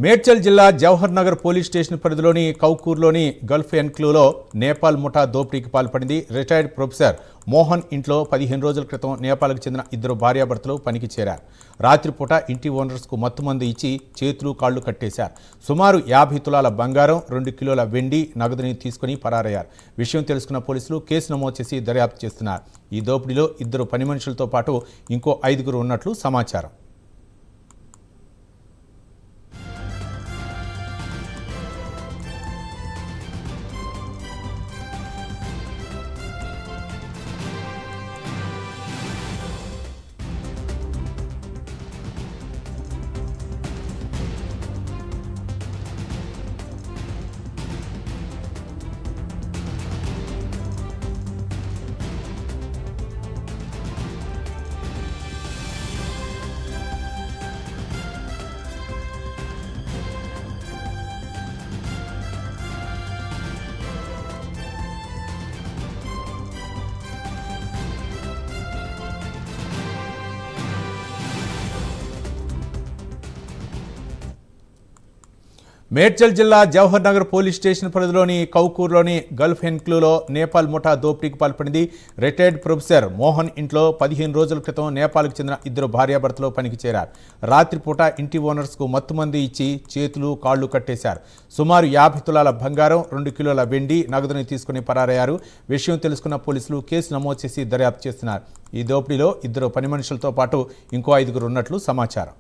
మేడ్చల్ జిల్లా Jawahar Nagar police station పరిధిలోని కౌకూర్లోని Gulf ఎన్క్లూవ్లో Nepal ముఠా దోపిడీకి పాల్పడింది. రిటైర్డ్ ప్రొఫెసర్ మోహన్ ఇంట్లో 15 రోజుల క్రితం నేపాల్కు చెందిన ఇద్దరు భార్యాభర్తలు పనికి చేరారు. రాత్రిపూట ఇంటి ఓనర్స్కు మత్తుమందు ఇచ్చి చేతులు కాళ్లు కట్టేశారు. సుమారు 50 తులాల బంగారం, 2 కిలోల వెండి, నగదుని తీసుకుని పరారయ్యారు. విషయం తెలుసుకున్న పోలీసులు కేసు నమోదు చేసి దర్యాప్తు చేస్తున్నారు. ఈ దోపిడీలో 2 పని మనుషులతో పాటు ఇంకో 5 ఉన్నట్లు సమాచారం. మేడ్చల్ జిల్లా జవహర్ నగర్ పోలీస్ స్టేషన్ పరిధిలోని కౌకూర్లోని గల్ఫ్ ఎన్క్లూవ్లో నేపాల్ ముఠా దోపిడీకి పాల్పడింది. రిటైర్డ్ ప్రొఫెసర్ మోహన్ ఇంట్లో 15 రోజుల క్రితం నేపాల్కు చెందిన 2 భార్యాభర్తలు పనికి చేరారు. రాత్రిపూట ఇంటి ఓనర్స్కు మత్తుమంది ఇచ్చి చేతులు కాళ్లు కట్టేశారు. సుమారు 50 తులాల బంగారం, 2 కిలోల వెండి, నగదుని తీసుకుని పరారయ్యారు. విషయం తెలుసుకున్న పోలీసులు కేసు నమోదు చేసి దర్యాప్తు చేస్తున్నారు. ఈ దోపిడీలో 2 పని మనుషులతో పాటు ఇంకో 5 ఉన్నట్లు సమాచారం.